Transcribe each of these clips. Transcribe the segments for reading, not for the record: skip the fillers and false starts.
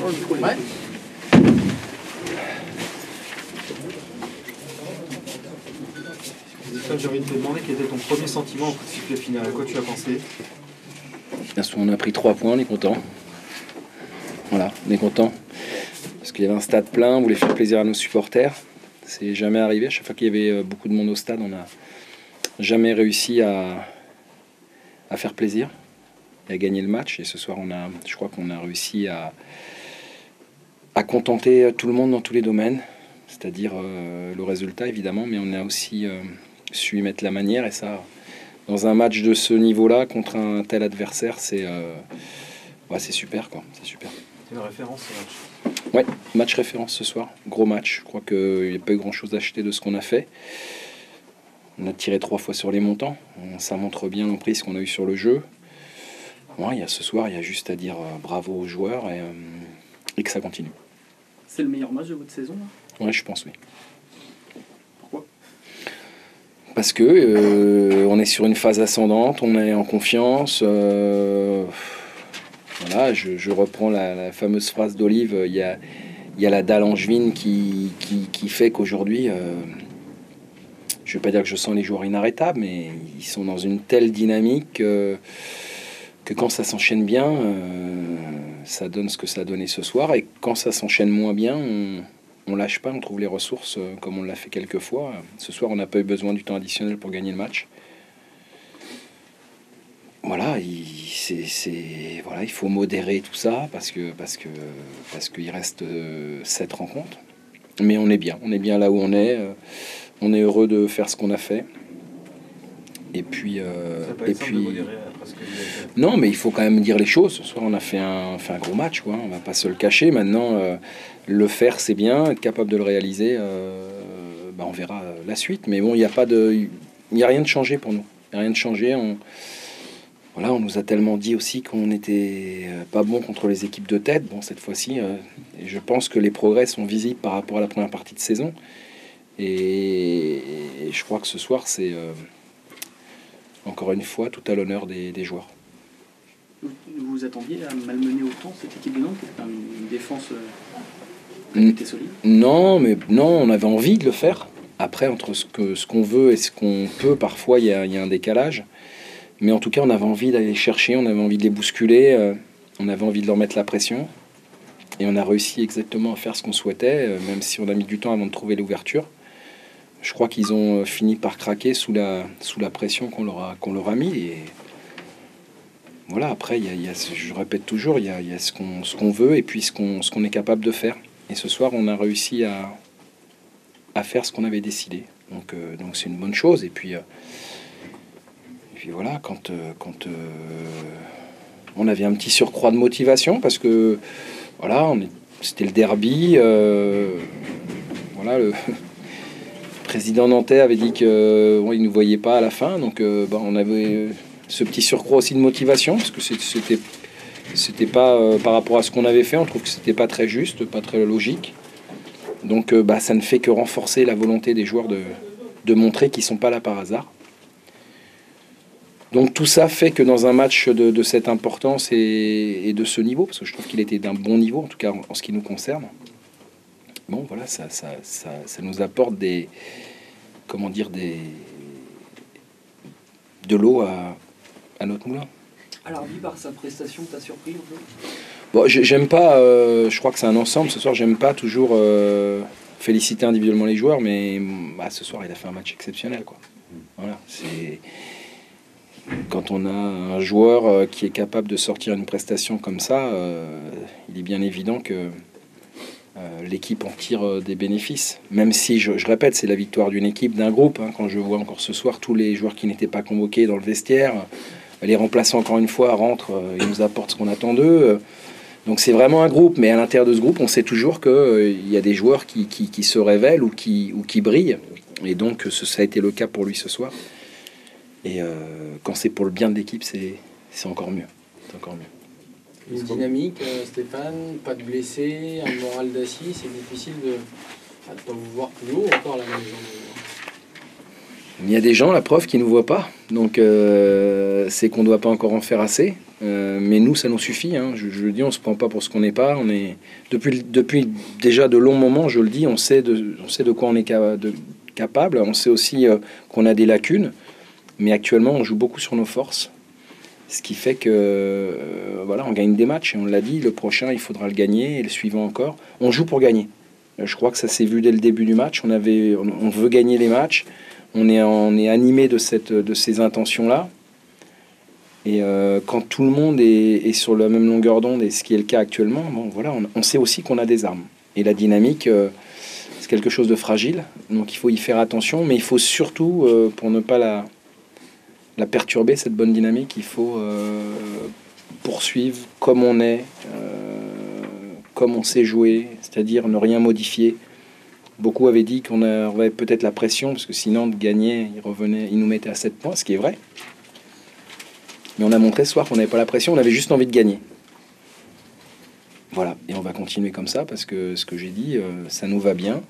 Ouais. J'ai envie de te demander quel était ton premier sentiment au coup de sifflet final. À quoi tu as pensé? On a pris 3 points, on est content. Voilà, on est content. Parce qu'il y avait un stade plein, on voulait faire plaisir à nos supporters. C'est jamais arrivé. À chaque fois qu'il y avait beaucoup de monde au stade, on n'a jamais réussi à faire plaisir et à gagner le match. Et ce soir, je crois qu'on a réussi à contenter tout le monde dans tous les domaines. C'est-à-dire le résultat, évidemment, mais on a aussi su y mettre la manière. Et ça, dans un match de ce niveau-là, contre un tel adversaire, c'est super, quoi. C'est super. C'est une référence, ce match. Ouais, match référence ce soir. Gros match. Je crois qu'il n'y a pas eu grand-chose à acheter de ce qu'on a fait. On a tiré 3 fois sur les montants. Ça montre bien l'emprise qu'on a eu sur le jeu. Ouais, ce soir, il y a juste à dire bravo aux joueurs et que ça continue. C'est le meilleur match de votre saison là? Ouais, je pense, oui. Pourquoi? Parce que on est sur une phase ascendante, on est en confiance. Voilà, je reprends la fameuse phrase d'Olive. Il y a la dalle angevine qui fait qu'aujourd'hui, je ne veux pas dire que je sens les joueurs inarrêtables, mais ils sont dans une telle dynamique que quand ça s'enchaîne bien, ça donne ce que ça a donné ce soir. Et quand ça s'enchaîne moins bien, on lâche pas, on trouve les ressources comme on l'a fait quelques fois. Ce soir, on n'a pas eu besoin du temps additionnel pour gagner le match. Voilà, il faut modérer tout ça parce qu'il reste 7 rencontres. Mais on est bien là où on est. On est heureux de faire ce qu'on a fait. Et puis, non, mais il faut quand même dire les choses. Ce soir, on a fait un gros match, quoi. On va pas se le cacher. Maintenant, le faire, c'est bien. Être capable de le réaliser, on verra la suite. Mais bon, il n'y a rien de changé pour nous. Il n'y a rien de changé. Voilà, on nous a tellement dit aussi qu'on n'était pas bon contre les équipes de tête. Bon, cette fois-ci, je pense que les progrès sont visibles par rapport à la première partie de saison. Et je crois que ce soir, c'est encore une fois tout à l'honneur des joueurs. Vous vous attendiez à malmener autant cette équipe de Nantes, qui est une défense solide? Non, on avait envie de le faire. Après, entre ce qu'on veut et ce qu'on peut, parfois, il y a un décalage. Mais en tout cas, on avait envie d'aller les chercher, on avait envie de les bousculer, on avait envie de leur mettre la pression. Et on a réussi exactement à faire ce qu'on souhaitait, même si on a mis du temps avant de trouver l'ouverture. Je crois qu'ils ont fini par craquer sous la pression qu'on leur a mis. Et voilà, après, je répète toujours, il y a ce qu'on veut et puis ce qu'on est capable de faire. Et ce soir, on a réussi à faire ce qu'on avait décidé. Donc c'est une bonne chose. Et puis voilà, quand on avait un petit surcroît de motivation parce que voilà, c'était le derby. Voilà, le président nantais avait dit qu'il ne nous voyait pas à la fin. Donc on avait ce petit surcroît aussi de motivation parce que c'était pas par rapport à ce qu'on avait fait. On trouve que c'était pas très juste, pas très logique. Donc ça ne fait que renforcer la volonté des joueurs de montrer qu'ils sont pas là par hasard. Donc tout ça fait que dans un match de cette importance et de ce niveau, parce que je trouve qu'il était d'un bon niveau, en tout cas en ce qui nous concerne, bon voilà, ça nous apporte de l'eau à notre moulin. Alors, lui, par sa prestation, t'as surpris un peu? Bon, j'aime pas, je crois que c'est un ensemble, ce soir j'aime pas toujours féliciter individuellement les joueurs, mais ce soir il a fait un match exceptionnel, quoi. Voilà, quand on a un joueur qui est capable de sortir une prestation comme ça, il est bien évident que l'équipe en tire des bénéfices. Même si, je répète, c'est la victoire d'une équipe, d'un groupe. Hein, quand je vois encore ce soir tous les joueurs qui n'étaient pas convoqués dans le vestiaire, les remplaçants encore une fois rentrent, ils nous apportent ce qu'on attend d'eux. Donc c'est vraiment un groupe, mais à l'intérieur de ce groupe, on sait toujours qu'il y a des joueurs qui se révèlent ou qui brillent. Et donc ça a été le cas pour lui ce soir. Et quand c'est pour le bien de l'équipe, c'est encore mieux. C'est encore mieux. Une dynamique, Stéphane, pas de blessés, un moral d'acier, c'est difficile de ne pas vous voir plus haut encore là. Il y a des gens, la preuve, qui ne nous voient pas. Donc c'est qu'on ne doit pas encore en faire assez Mais nous, ça nous suffit. Hein. Je le dis, on se prend pas pour ce qu'on n'est pas. On est depuis déjà de longs moments, je le dis, on sait de quoi on est capable. On sait aussi qu'on a des lacunes. Mais actuellement, on joue beaucoup sur nos forces. Ce qui fait que voilà, on gagne des matchs. Et on l'a dit, le prochain, il faudra le gagner. Et le suivant encore. On joue pour gagner. Je crois que ça s'est vu dès le début du match. On veut gagner les matchs. On est animé de ces intentions-là. Et quand tout le monde est sur la même longueur d'onde, et ce qui est le cas actuellement, bon, voilà, on sait aussi qu'on a des armes. Et la dynamique, c'est quelque chose de fragile. Donc il faut y faire attention. Mais il faut surtout, pour ne pas la perturber, cette bonne dynamique, il faut poursuivre comme on est, comme on sait jouer, c'est-à-dire ne rien modifier. Beaucoup avaient dit qu'on avait peut-être la pression, parce que sinon, de gagner, ils nous mettaient à 7 points, ce qui est vrai. Mais on a montré ce soir qu'on n'avait pas la pression, on avait juste envie de gagner. Voilà, et on va continuer comme ça, parce que ce que j'ai dit, ça nous va bien.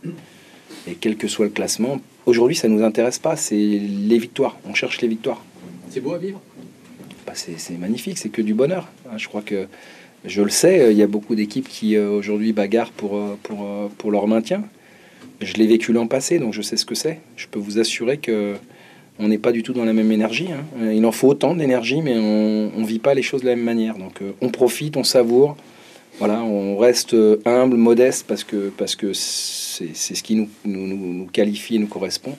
Et quel que soit le classement, aujourd'hui, ça ne nous intéresse pas, c'est les victoires. On cherche les victoires. C'est beau à vivre. Bah, c'est magnifique, c'est que du bonheur. Je crois que, je le sais, il y a beaucoup d'équipes qui aujourd'hui bagarrent pour leur maintien. Je l'ai vécu l'an passé, donc je sais ce que c'est. Je peux vous assurer que on n'est pas du tout dans la même énergie. Hein. Il en faut autant d'énergie, mais on ne vit pas les choses de la même manière. Donc on profite, on savoure. Voilà, on reste humble, modeste, parce que c'est ce qui nous qualifie et nous correspond.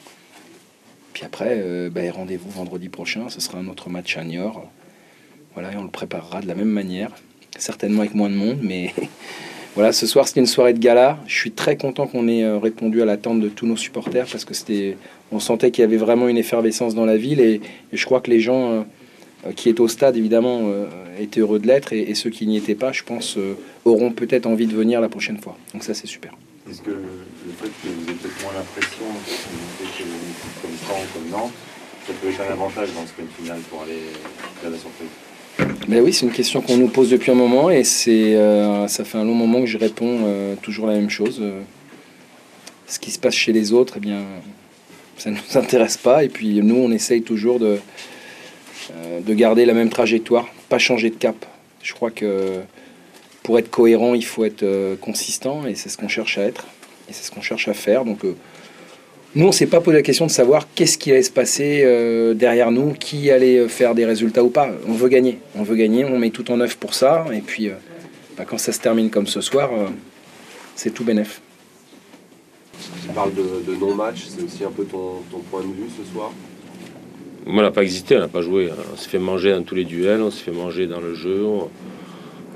Puis après, rendez-vous vendredi prochain. Ce sera un autre match à Niort. Voilà, et on le préparera de la même manière. Certainement avec moins de monde, mais... Voilà, ce soir, c'était une soirée de gala. Je suis très content qu'on ait répondu à l'attente de tous nos supporters parce que on sentait qu'il y avait vraiment une effervescence dans la ville et je crois que les gens qui étaient au stade, évidemment, étaient heureux de l'être et ceux qui n'y étaient pas, je pense, auront peut-être envie de venir la prochaine fois. Donc ça, c'est super. Est-ce que le fait que vous ayez peut-être moins l'impression que comme Caen ou comme Nantes, ça peut être un avantage dans ce sprint final pour aller vers la surprise? Ben oui, c'est une question qu'on nous pose depuis un moment et ça fait un long moment que je réponds toujours la même chose. Ce qui se passe chez les autres, eh bien, ça ne nous intéresse pas. Et puis nous, on essaye toujours de garder la même trajectoire, pas changer de cap. Je crois que pour être cohérent, il faut être consistant et c'est ce qu'on cherche à être et c'est ce qu'on cherche à faire. Donc nous, on ne s'est pas posé la question de savoir qu'est-ce qui allait se passer derrière nous, qui allait faire des résultats ou pas. On veut gagner, on met tout en œuvre pour ça. Et puis, quand ça se termine comme ce soir, c'est tout bénef. Tu parles de non-match, c'est aussi un peu ton point de vue ce soir? Moi, on n'a pas existé, on n'a pas joué. On s'est fait manger dans tous les duels, on s'est fait manger dans le jeu. On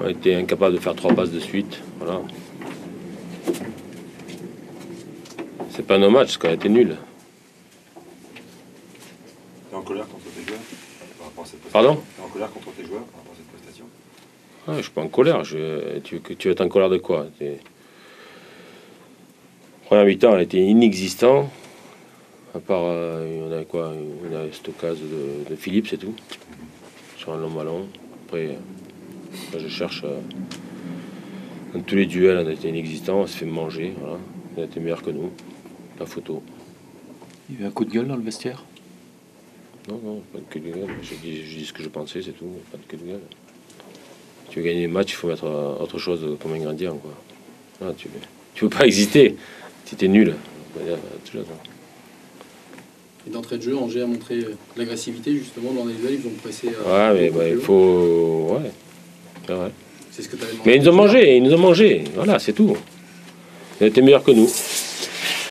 a été incapable de faire 3 passes de suite. Voilà. C'est pas nos matchs, qu'on a été nuls. T'es en colère contre tes joueurs par rapport à cette prestation? Pardon? T'es en colère contre tes joueurs par rapport à cette prestation? Ah, je suis pas en colère. Tu veux être en colère de quoi? Première mi-temps, elle était inexistant. À part, on avait quoi? On avait cette occasion de Philippe, c'est tout. Sur un long ballon. Après je cherche. Dans tous les duels, on a été inexistant. On s'est fait manger. Voilà. On a été meilleurs que nous. La photo. Il y a eu un coup de gueule dans le vestiaire? Non, pas de coup de gueule. Je dis ce que je pensais, c'est tout. Pas de coup de gueule. Tu veux gagner les matchs, il faut mettre autre chose comme ingrédient, quoi. Ah, tu veux pas exister. Tu étais nul. Et d'entrée de jeu, Angers a montré l'agressivité justement dans les duels, ils ont pressé. Ouais, mais il faut. Ouais. C'est vrai. C'est ce que tu avais demandé. Mais ils nous ont mangé. Voilà, c'est tout. Ils étaient meilleurs que nous.